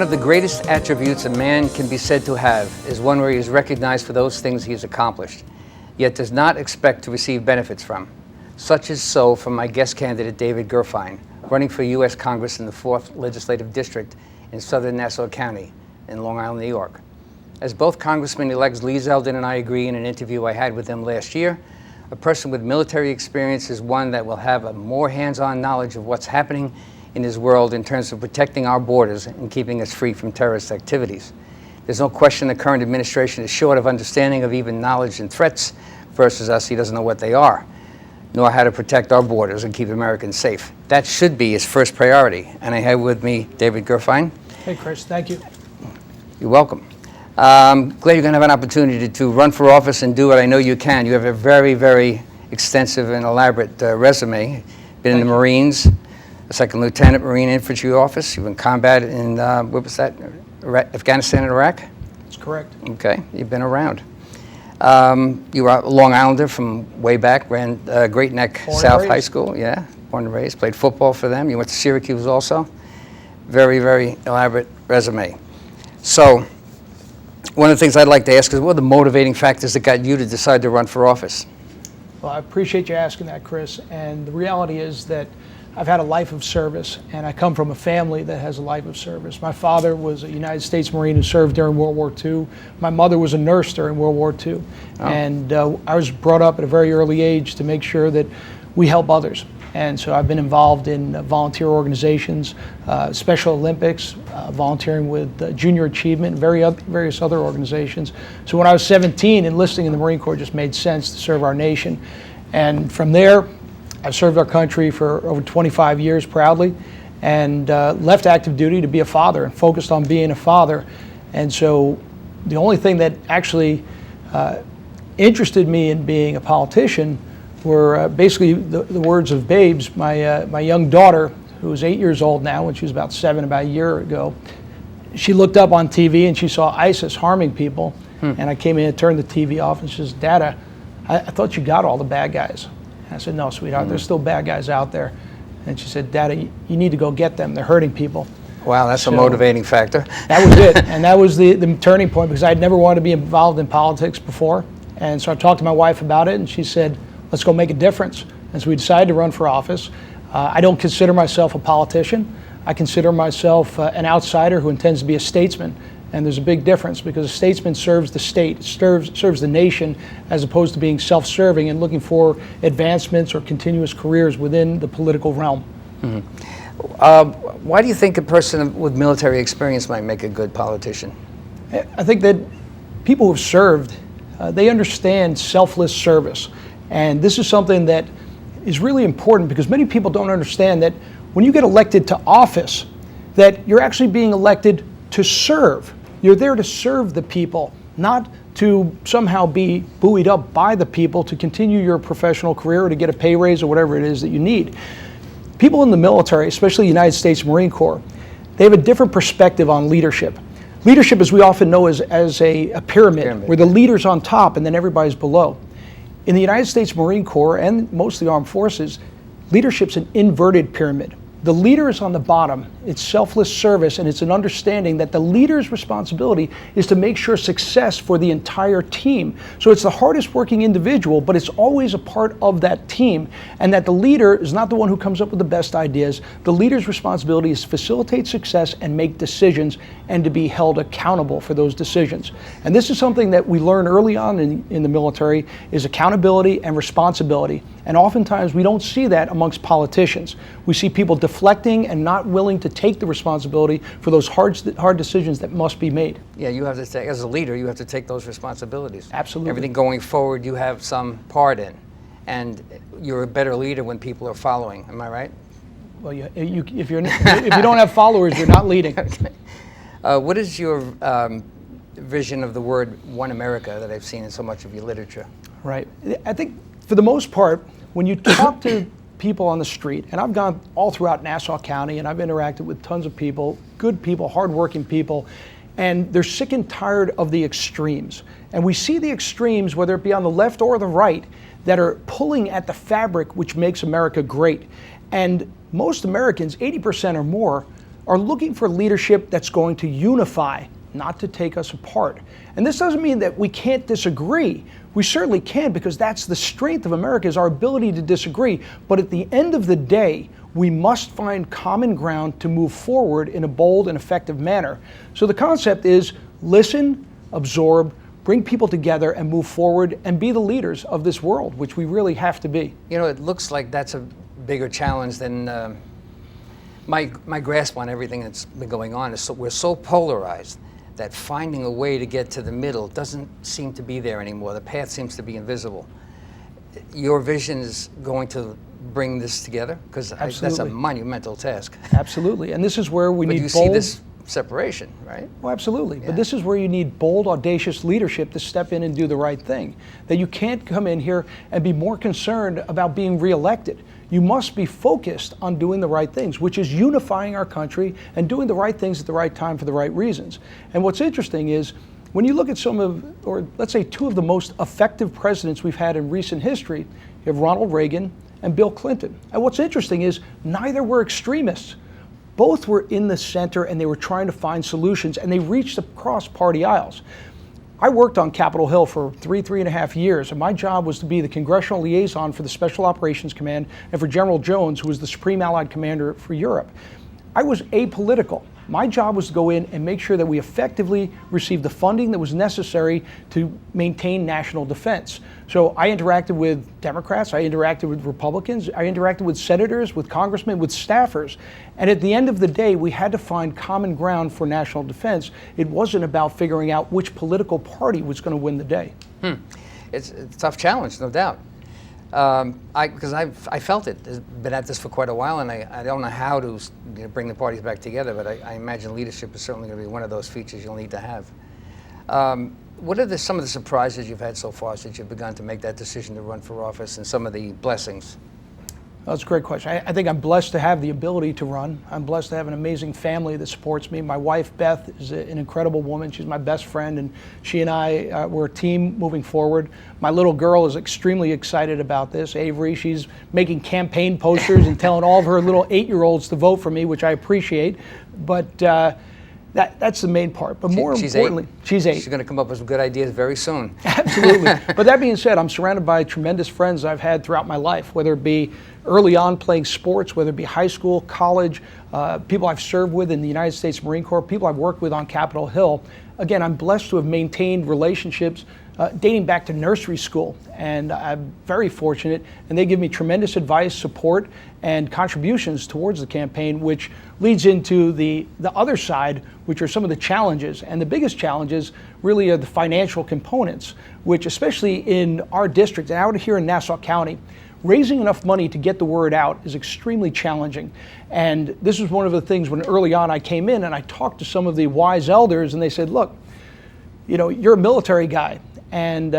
One of the greatest attributes a man can be said to have is one where he is recognized for those things he has accomplished, yet does not expect to receive benefits from. Such is so from my guest candidate, David Gurfein, running for U.S. Congress in the 4th Legislative District in southern Nassau County in Long Island, New York. As both Congressman-elects Lee Zeldin and I agree in an interview I had with him last year, a person with military experience is one that will have a more hands-on knowledge of what's happening in his world in terms of protecting our borders and keeping us free from terrorist activities. There's no question the current administration is short of understanding of even knowledge and threats versus us. He doesn't know what they are, nor how to protect our borders and keep Americans safe. That should be his first priority. And I have with me David Gurfein. Hey, Chris, thank you. You're welcome. Glad you're going to have an opportunity to run for office and do what I know you can. You have a very, very extensive and elaborate resume. Been in the Marines, a second lieutenant Marine Infantry Office. You've been in combat in, what was that, Afghanistan and Iraq? That's correct. Okay, you've been around. You were a Long Islander from way back, ran Great Neck South High School, yeah, born and raised, played football for them. You went to Syracuse also. Very, very elaborate resume. So, one of the things I'd like to ask is, what are the motivating factors that got you to decide to run for office? Well, I appreciate you asking that, Chris. And the reality is that I've had a life of service, and I come from a family that has a life of service. My father was a United States Marine who served during World War II. My mother was a nurse during World War II. Oh. And I was brought up at a very early age to make sure that we help others. And so I've been involved in volunteer organizations, Special Olympics, volunteering with Junior Achievement, various other organizations. So when I was 17, enlisting in the Marine Corps just made sense to serve our nation. And from there, I've served our country for over 25 years proudly, and left active duty to be a father and focused on being a father. And so the only thing that actually interested me in being a politician were basically the words of Babes, my young daughter, who is 8 years old now, when she was about 7 about a year ago. She looked up on TV and she saw ISIS harming people. And I came in and turned the TV off, and she says, "Dad, I thought you got all the bad guys." I said, "No, sweetheart, there's still bad guys out there." And she said, "Dad, you need to go get them. They're hurting people." Wow, that's a motivating factor. That was it. And that was the turning point, because I'd never wanted to be involved in politics before. And so I talked to my wife about it, and she said, "Let's go make a difference." And so we decided to run for office. I don't consider myself a politician. I consider myself an outsider who intends to be a statesman. And there's a big difference, because a statesman serves the state, serves the nation, as opposed to being self-serving and looking for advancements or continuous careers within the political realm. Why do you think a person with military experience might make a good politician? I think that people who've served, they understand selfless service. And this is something that is really important, because many people don't understand that when you get elected to office, that you're actually being elected to serve. You're there to serve the people, not to somehow be buoyed up by the people to continue your professional career or to get a pay raise or whatever it is that you need. People in the military, especially the United States Marine Corps, they have a different perspective on leadership. Leadership, as we often know, is as a pyramid, where the leader's on top and then everybody's below. In the United States Marine Corps and most of the armed forces, leadership's an inverted pyramid. The leader is on the bottom. It's selfless service, and it's an understanding that the leader's responsibility is to make sure success for the entire team. So it's the hardest working individual, but it's always a part of that team, and that the leader is not the one who comes up with the best ideas. The leader's responsibility is to facilitate success and make decisions, and to be held accountable for those decisions. And this is something that we learn early on in the military, is accountability and responsibility. And oftentimes we don't see that amongst politicians. We see people deflecting and not willing to take the responsibility for those hard decisions that must be made. Yeah, you have to take, as a leader, you have to take those responsibilities. Absolutely. Everything going forward, you have some part in. And you're a better leader when people are following. Am I right? Well, if you don't have followers, you're not leading. Okay. What is your vision of the word "One America" that I've seen in so much of your literature? Right. I think, for the most part, when you talk to people on the street, and I've gone all throughout Nassau County, and I've interacted with tons of people, good people, hardworking people, and they're sick and tired of the extremes. And we see the extremes, whether it be on the left or the right, that are pulling at the fabric which makes America great. And most Americans, 80% or more, are looking for leadership that's going to unify, not to take us apart. And this doesn't mean that we can't disagree. We certainly can, because that's the strength of America, is our ability to disagree. But at the end of the day, we must find common ground to move forward in a bold and effective manner. So the concept is listen, absorb, bring people together and move forward and be the leaders of this world, which we really have to be. You know, it looks like that's a bigger challenge than my grasp on everything that's been going on. Is we're so polarized that finding a way to get to the middle doesn't seem to be there anymore. The path seems to be invisible. Your vision is going to bring this together? Because that's a monumental task. Absolutely. And this is where we need bold... But you see this separation, right? Well, absolutely. Yeah. But this is where you need bold, audacious leadership to step in and do the right thing. That you can't come in here and be more concerned about being reelected. You must be focused on doing the right things, which is unifying our country and doing the right things at the right time for the right reasons. And what's interesting is, when you look at some of, or let's say two of the most effective presidents we've had in recent history, you have Ronald Reagan and Bill Clinton. And what's interesting is neither were extremists. Both were in the center and they were trying to find solutions, and they reached across party aisles. I worked on Capitol Hill for three and a half years, and my job was to be the Congressional liaison for the Special Operations Command and for General Jones, who was the Supreme Allied Commander for Europe. I was apolitical. My job was to go in and make sure that we effectively received the funding that was necessary to maintain national defense. So I interacted with Democrats, I interacted with Republicans, I interacted with senators, with congressmen, with staffers. And at the end of the day, we had to find common ground for national defense. It wasn't about figuring out which political party was going to win the day. It's a tough challenge, no doubt. Because I felt it. I've been at this for quite a while, and I don't know how to bring the parties back together, but I imagine leadership is certainly going to be one of those features you'll need to have. What are some of the surprises you've had so far since you've begun to make that decision to run for office, and some of the blessings? That's a great question. I think I'm blessed to have the ability to run. I'm blessed to have an amazing family that supports me. My wife, Beth, is an incredible woman. She's my best friend, and she and I, we're a team moving forward. My little girl is extremely excited about this. Avery, she's making campaign posters and telling all of her little 8-year-olds to vote for me, which I appreciate. But that's the main part. But more importantly, she's 8. She's going to come up with some good ideas very soon. Absolutely. But that being said, I'm surrounded by tremendous friends I've had throughout my life, whether it be early on playing sports, whether it be high school, college, people I've served with in the United States Marine Corps, people I've worked with on Capitol Hill. Again, I'm blessed to have maintained relationships dating back to nursery school, and I'm very fortunate, and they give me tremendous advice, support, and contributions towards the campaign, which leads into the other side, which are some of the challenges. And the biggest challenges really are the financial components, which especially in our district and out here in Nassau County, raising enough money to get the word out is extremely challenging. And this was one of the things when early on I came in and I talked to some of the wise elders, and they said, look, you know, you're a military guy, and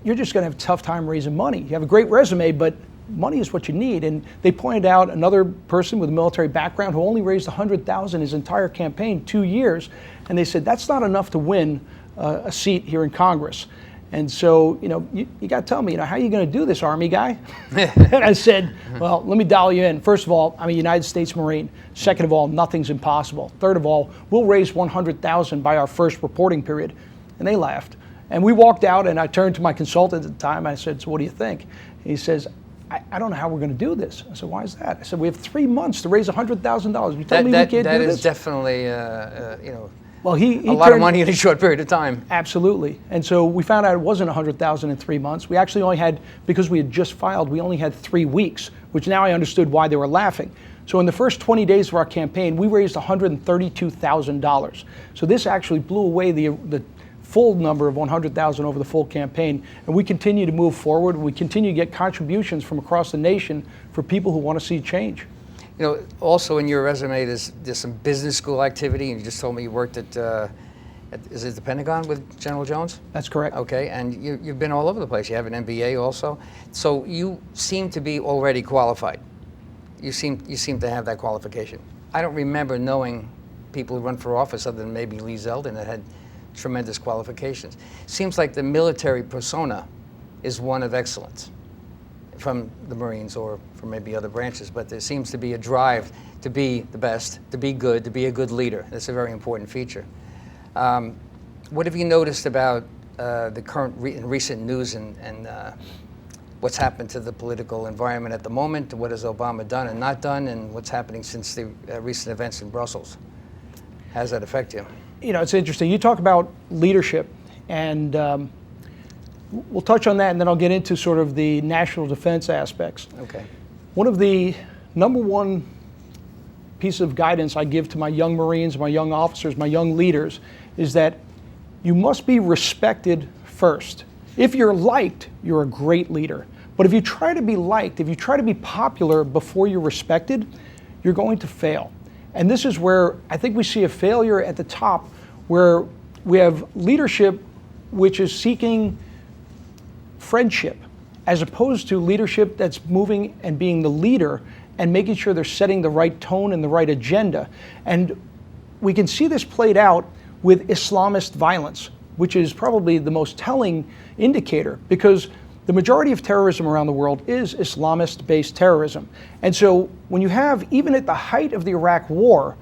you're just going to have a tough time raising money. You have a great resume, but money is what you need. And they pointed out another person with a military background who only raised $100,000 his entire campaign, 2 years. And they said, that's not enough to win a seat here in Congress. And so, you know, you got to tell me, you know, how are you going to do this, Army guy? And I said, well, let me dial you in. First of all, I'm a United States Marine. Second of all, nothing's impossible. Third of all, we'll raise $100,000 by our first reporting period. And they laughed. And we walked out, and I turned to my consultant at the time. I said, so what do you think? And he says, I don't know how we're going to do this. I said, why is that? I said, we have 3 months to raise $100,000. You tell me we can't do this? That is definitely, you know, well, a lot of money in a short period of time. Absolutely. And so we found out it wasn't $100,000 in 3 months. We actually only had, because we had just filed, we only had 3 weeks, which now I understood why they were laughing. So in the first 20 days of our campaign, we raised $132,000. So this actually blew away the full number of $100,000 over the full campaign. And we continue to move forward. We continue to get contributions from across the nation for people who want to see change. You know, also in your resume, there's some business school activity, and you just told me you worked at is it the Pentagon with General Jones? That's correct. Okay, and you've been all over the place. You have an MBA also. So you seem to be already qualified. You seem to have that qualification. I don't remember knowing people who run for office other than maybe Lee Zeldin that had tremendous qualifications. Seems like the military persona is one of excellence. from the Marines or from maybe other branches, but there seems to be a drive to be the best, to be good, to be a good leader. That's a very important feature. What have you noticed about the current recent news and what's happened to the political environment at the moment? What has Obama done and not done, and what's happening since the recent events in Brussels? How does that affect you? You know, it's interesting. You talk about leadership, and we'll touch on that, and then I'll get into sort of the national defense aspects. Okay. One of the number one piece of guidance I give to my young Marines, my young officers, my young leaders is that you must be respected first. If you're liked, you're a great leader. But if you try to be liked, if you try to be popular before you're respected, you're going to fail. And this is where I think we see a failure at the top, where we have leadership which is seeking friendship, as opposed to leadership that's moving and being the leader and making sure they're setting the right tone and the right agenda. And we can see this played out with Islamist violence, which is probably the most telling indicator, because the majority of terrorism around the world is Islamist-based terrorism. And so when you have, even at the height of the Iraq War,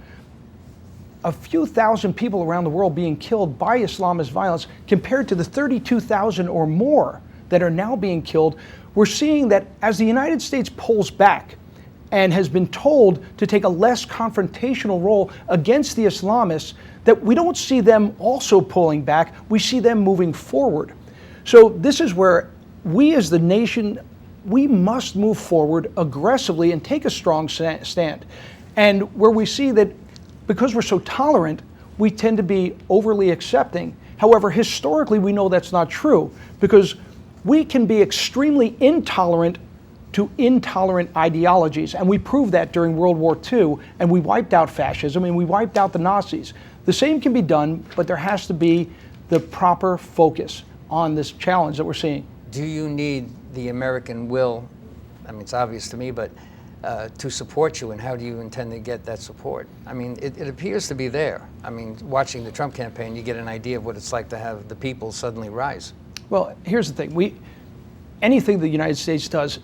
a few thousand people around the world being killed by Islamist violence compared to the 32,000 or more that are now being killed, we're seeing that as the United States pulls back and has been told to take a less confrontational role against the Islamists, that we don't see them also pulling back, we see them moving forward. So this is where we as the nation, we must move forward aggressively and take a strong stand. And where we see that because we're so tolerant, we tend to be overly accepting. However, historically, we know that's not true, because we can be extremely intolerant to intolerant ideologies. And we proved that during World War II, and we wiped out fascism and we wiped out the Nazis. The same can be done, but there has to be the proper focus on this challenge that we're seeing. Do you need the American will, I mean, it's obvious to me, but to support you, and how do you intend to get that support? I mean, it appears to be there. I mean, watching the Trump campaign, you get an idea of what it's like to have the people suddenly rise. Well, here's the thing. Anything the United States does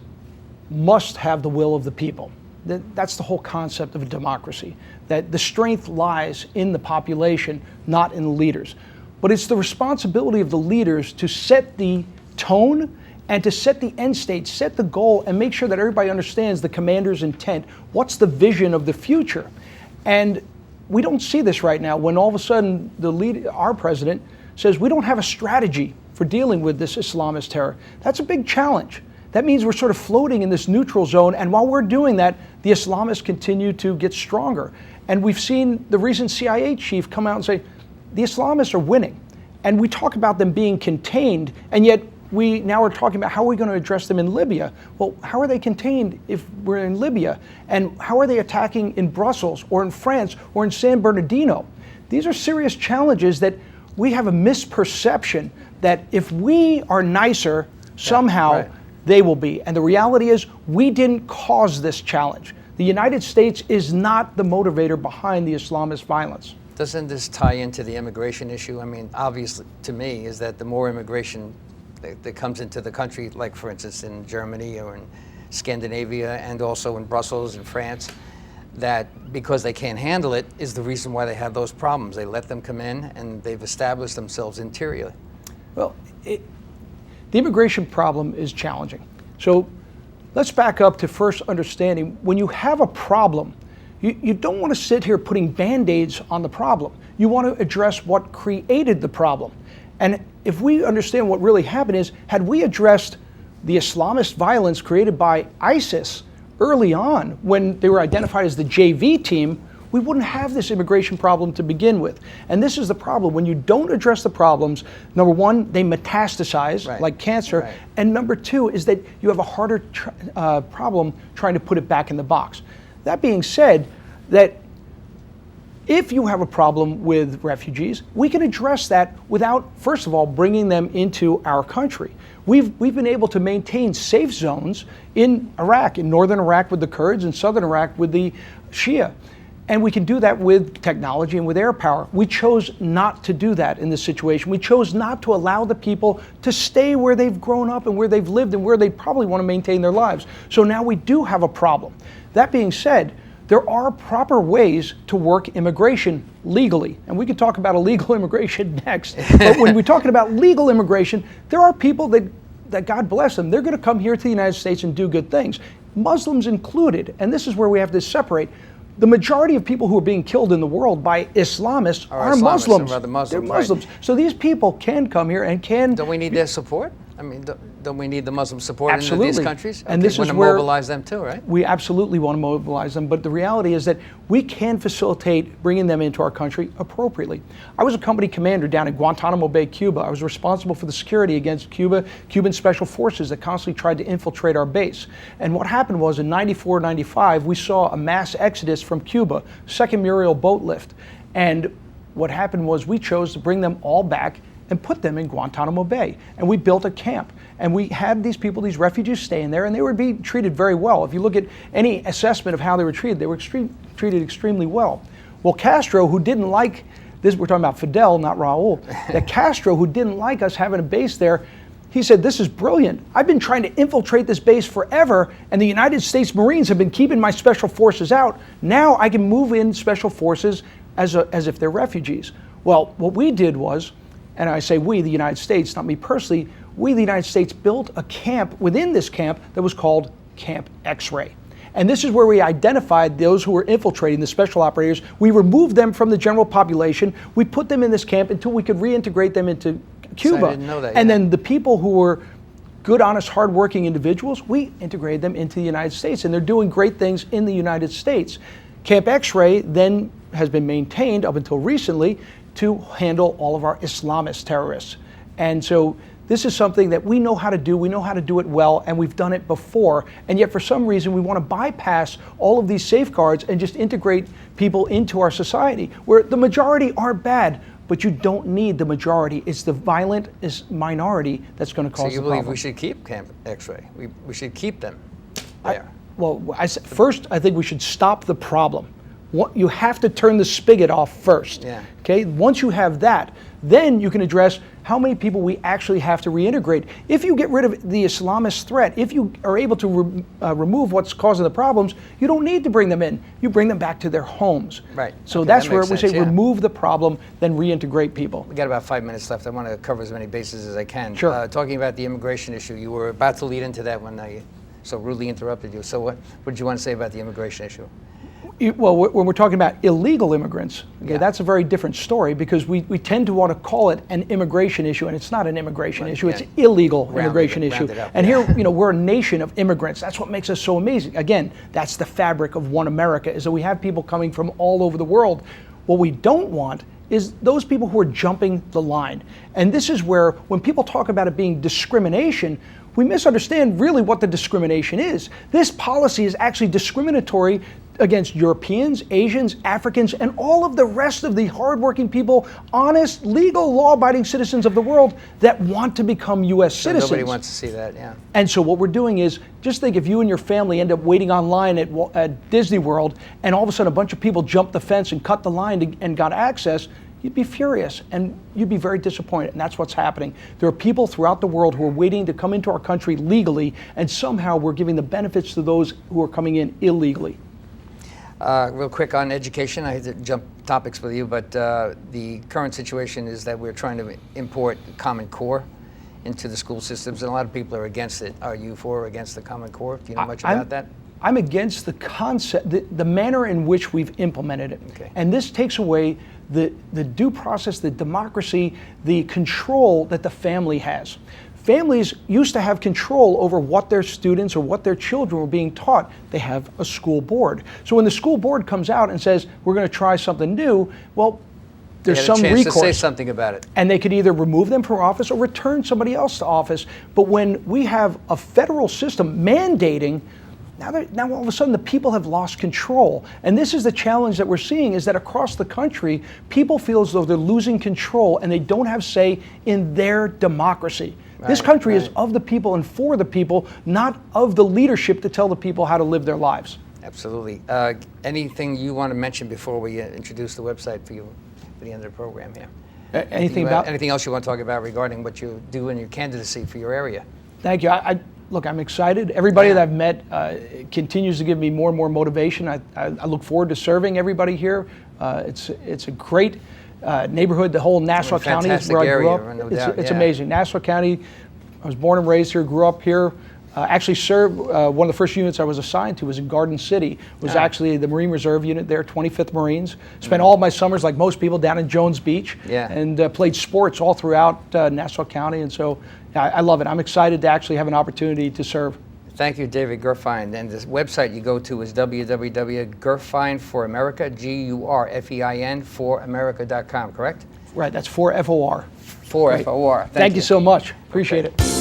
must have the will of the people. That's the whole concept of a democracy, that the strength lies in the population, not in the leaders. But it's the responsibility of the leaders to set the tone and to set the end state, set the goal, and make sure that everybody understands the commander's intent. What's the vision of the future? And we don't see this right now, when all of a sudden our president says we don't have a strategy for dealing with this Islamist terror. That's a big challenge. That means we're sort of floating in this neutral zone, and while we're doing that, the Islamists continue to get stronger. And we've seen the recent CIA chief come out and say, the Islamists are winning. And we talk about them being contained, and yet we now are talking about how are we going to address them in Libya. Well, how are they contained if we're in Libya? And how are they attacking in Brussels or in France or in San Bernardino? These are serious challenges that we have a misperception that if we are nicer, somehow they will be. And the reality is, we didn't cause this challenge. The United States is not the motivator behind the Islamist violence. Doesn't this tie into the immigration issue? I mean, obviously, to me, is that the more immigration that comes into the country, like for instance in Germany or in Scandinavia and also in Brussels and France, that because they can't handle it is the reason why they have those problems. They let them come in and they've established themselves interiorly. Well, the immigration problem is challenging. So let's back up to first understanding, when you have a problem, you don't want to sit here putting Band-Aids on the problem. You want to address what created the problem. And if we understand what really happened is, had we addressed the Islamist violence created by ISIS early on, when they were identified as the JV team, we wouldn't have this immigration problem to begin with. And this is the problem. When you don't address the problems, number one, they metastasize like cancer. And number two is that you have a harder problem trying to put it back in the box. That being said, that if you have a problem with refugees, we can address that without, first of all, bringing them into our country. We've been able to maintain safe zones in Iraq, in northern Iraq with the Kurds, and southern Iraq with the Shia. And we can do that with technology and with air power. We chose not to do that in this situation. We chose not to allow the people to stay where they've grown up and where they've lived and where they probably want to maintain their lives. So now we do have a problem. That being said, there are proper ways to work immigration legally. And we can talk about illegal immigration next. But when we're talking about legal immigration, there are people that God bless them, they're going to come here to the United States and do good things. Muslims included. And this is where we have to separate. The majority of people who are being killed in the world by Islamists are Muslims. They're Muslims. Right. So these people can come here and can... Don't we need their support? I mean, don't we need the Muslim support in these countries? And this is where we want to mobilize them too, right? We absolutely want to mobilize them, but the reality is that we can facilitate bringing them into our country appropriately. I was a company commander down in Guantanamo Bay, Cuba. I was responsible for the security against Cuban special forces that constantly tried to infiltrate our base. And what happened was in 94, 95, we saw a mass exodus from Cuba, second Muriel boat lift. And what happened was we chose to bring them all back and put them in Guantanamo Bay. And we built a camp. And we had these people, these refugees staying there, and they were being treated very well. If you look at any assessment of how they were treated extremely well. Well, Castro, who didn't like this, we're talking about Fidel, not Raul, that Castro, who didn't like us having a base there, he said, this is brilliant. I've been trying to infiltrate this base forever, and the United States Marines have been keeping my special forces out. Now I can move in special forces as if they're refugees. Well, what we did was, and I say we, the United States, not me personally, we, the United States, built a camp within this camp that was called Camp X-Ray. And this is where we identified those who were infiltrating, the special operators. We removed them from the general population. We put them in this camp until we could reintegrate them into Cuba. So I didn't know that, and then the people who were good, honest, hardworking individuals, we integrated them into the United States. And they're doing great things in the United States. Camp X-Ray then has been maintained up until recently to handle all of our Islamist terrorists. And so this is something that we know how to do. We know how to do it well, and we've done it before. And yet for some reason, we want to bypass all of these safeguards and just integrate people into our society, where the majority are bad, but you don't need the majority. It's the violent minority that's going to cause the problem. So you believe we should keep Camp X-Ray? We should keep them there? First, I think we should stop the problem. You have to turn the spigot off first. Yeah. Okay. Once you have that, then you can address how many people we actually have to reintegrate. If you get rid of the Islamist threat, if you are able to remove what's causing the problems, you don't need to bring them in. You bring them back to their homes. Right. So okay, that's that where we say remove the problem, then reintegrate people. We got about 5 minutes left. I want to cover as many bases as I can. Sure. Talking about the immigration issue, you were about to lead into that when I so rudely interrupted you. So what did you want to say about the immigration issue? Well, when we're talking about illegal immigrants, okay, that's a very different story, because we tend to want to call it an immigration issue, and it's not an immigration issue, it's illegal immigration issue. And here, we're a nation of immigrants. That's what makes us so amazing. Again, that's the fabric of one America, is that we have people coming from all over the world. What we don't want is those people who are jumping the line. And this is where, when people talk about it being discrimination, we misunderstand really what the discrimination is. This policy is actually discriminatory against Europeans, Asians, Africans, and all of the rest of the hardworking people, honest, legal, law-abiding citizens of the world that want to become U.S. citizens. Nobody wants to see that, yeah. And so what we're doing is, just think if you and your family end up waiting online at Disney World, and all of a sudden a bunch of people jumped the fence and cut the line and got access, you'd be furious and you'd be very disappointed, and that's what's happening. There are people throughout the world who are waiting to come into our country legally, and somehow we're giving the benefits to those who are coming in illegally. Real quick on education, I hate to jump topics with you, but the current situation is that we're trying to import Common Core into the school systems, and a lot of people are against it. Are you for or against the Common Core? Do you know much about that? I'm against the concept, the manner in which we've implemented it. Okay. And this takes away the due process, the democracy, the control that the family has. Families used to have control over what their students or what their children were being taught. They have a school board. So when the school board comes out and says, we're going to try something new, well, there's some recourse. They had a chance to say something about it. And they could either remove them from office or return somebody else to office. But when we have a federal system mandating, now all of a sudden the people have lost control. And this is the challenge that we're seeing, is that across the country, people feel as though they're losing control and they don't have say in their democracy. This country is of the people and for the people, not of the leadership to tell the people how to live their lives. Absolutely. Anything you want to mention before we introduce the website for you at the end of the program here? Anything else you want to talk about regarding what you do in your candidacy for your area? Thank you. Look, I'm excited. Everybody that I've met continues to give me more and more motivation. I look forward to serving everybody here. It's a great neighborhood. The whole Nassau County is where I grew up. No It's amazing. Nassau County. I was born and raised here. Grew up here. Actually served, one of the first units I was assigned to was in Garden City. Was actually the Marine Reserve unit there, 25th Marines. Spent all my summers, like most people, down in Jones Beach. And played sports all throughout Nassau County. And so I love it. I'm excited to actually have an opportunity to serve. Thank you, David Gurfein. And the website you go to is www.gurfein4america, Gurfein for America.com, correct? Right, that's 4FOR. 4FOR. Thank you so much. Appreciate it.